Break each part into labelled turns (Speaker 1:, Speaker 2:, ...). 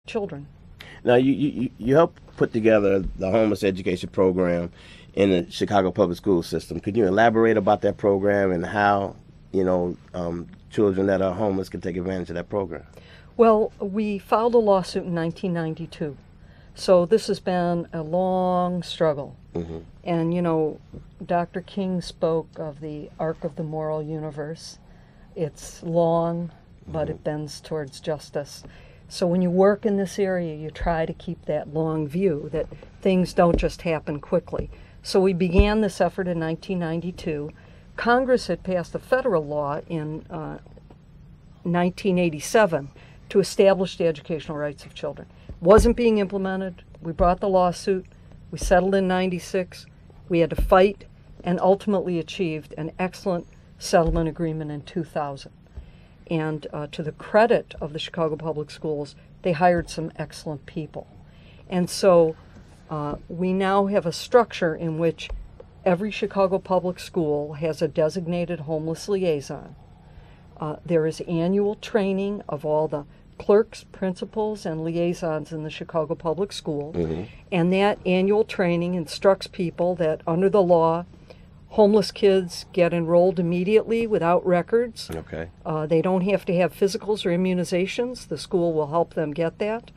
Speaker 1: children.
Speaker 2: Now, you helped put together the homeless education program in the Chicago public school system. Could you elaborate about that program and how, children that are homeless can take advantage of that program?
Speaker 1: Well, we filed a lawsuit in 1992. So this has been a long struggle.
Speaker 2: Mm-hmm.
Speaker 1: And, Dr. King spoke of the arc of the moral universe. It's long, but it bends towards justice. So when you work in this area, you try to keep that long view, that things don't just happen quickly. So we began this effort in 1992. Congress had passed a federal law in 1987 to establish the educational rights of children. Wasn't being implemented. We brought the lawsuit. We settled in 96. We had to fight and ultimately achieved an excellent settlement agreement in 2000. And to the credit of the Chicago Public Schools, they hired some excellent people. And so we now have a structure in which every Chicago Public School has a designated homeless liaison. There is annual training of all the clerks, principals, and liaisons in the Chicago Public School.
Speaker 2: Mm-hmm.
Speaker 1: And that annual training instructs people that under the law, homeless kids get enrolled immediately without records.
Speaker 2: Okay.
Speaker 1: They don't have to have physicals or immunizations. The school will help them get that.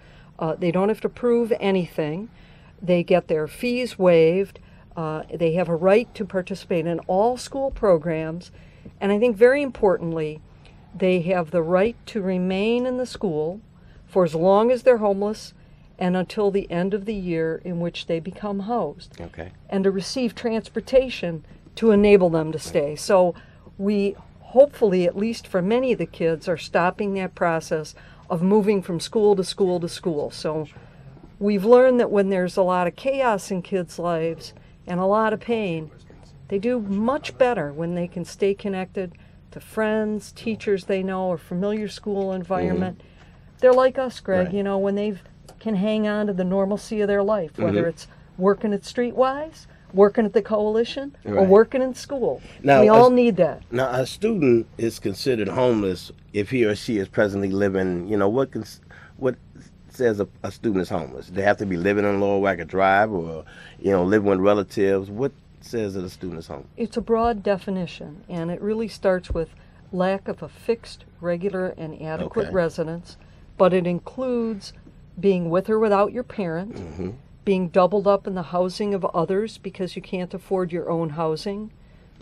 Speaker 1: They don't have to prove anything. They get their fees waived. They have a right to participate in all school programs. And I think very importantly, they have the right to remain in the school for as long as they're homeless and until the end of the year in which they become housed.
Speaker 2: Okay.
Speaker 1: And to receive transportation to enable them to stay. So we hopefully, at least for many of the kids, are stopping that process of moving from school to school to school. So we've learned that when there's a lot of chaos in kids' lives and a lot of pain, they do much better when they can stay connected to friends, teachers they know, or familiar school environment. Mm-hmm. They're like us, Greg,
Speaker 2: right.
Speaker 1: When they can hang on to the normalcy of their life, whether
Speaker 2: Mm-hmm.
Speaker 1: it's working at StreetWise, working at the Coalition, or
Speaker 2: Right.
Speaker 1: working in school.
Speaker 2: Now,
Speaker 1: we all need that.
Speaker 2: Now, a student is considered homeless if he or she is presently living, what says a student is homeless? They have to be living on Lower Wacker Drive or, living with relatives. What says that a student is homeless?
Speaker 1: It's a broad definition, and it really starts with lack of a fixed, regular, and adequate
Speaker 2: Okay.
Speaker 1: residence, but it includes being with or without your parent,
Speaker 2: Mm-hmm.
Speaker 1: being doubled up in the housing of others because you can't afford your own housing,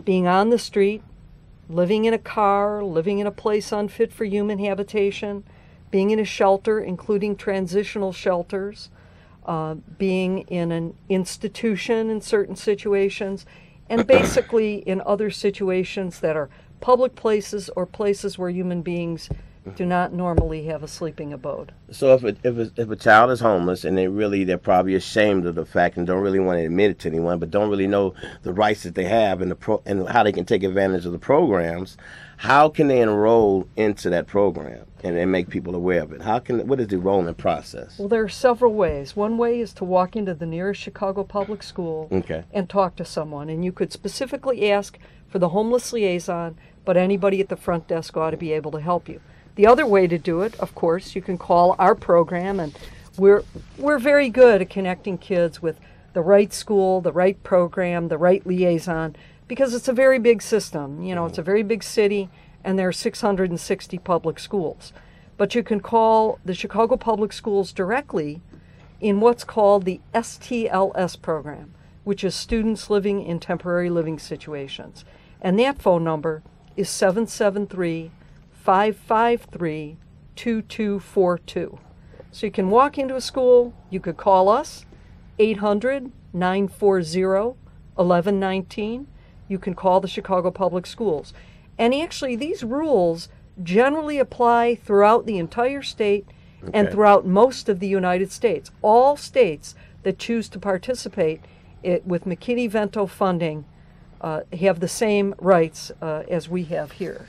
Speaker 1: being on the street, living in a car, living in a place unfit for human habitation, being in a shelter, including transitional shelters, being in an institution in certain situations, and basically in other situations that are public places or places where human beings do not normally have a sleeping abode.
Speaker 2: So if a child is homeless and they're probably ashamed of the fact and don't really want to admit it to anyone, but don't really know the rights that they have and and how they can take advantage of the programs, how can they enroll into that program and make people aware of it? What is the enrollment process?
Speaker 1: Well, there are several ways. One way is to walk into the nearest Chicago public school
Speaker 2: Okay.
Speaker 1: and talk to someone, and you could specifically ask for the homeless liaison, but anybody at the front desk ought to be able to help you. The other way to do it, of course, you can call our program, and we're very good at connecting kids with the right school, the right program, the right liaison, because it's a very big system. It's a very big city, and there are 660 public schools. But you can call the Chicago Public Schools directly in what's called the STLS program, which is Students Living in Temporary Living Situations. And that phone number is 773-553-2242. So you can walk into a school, you could call us, 800-940-1119. You can call the Chicago Public Schools. And actually, these rules generally apply throughout the entire state and
Speaker 2: Okay.
Speaker 1: throughout most of the United States. All states that choose to participate with McKinney-Vento funding have the same rights as we have here.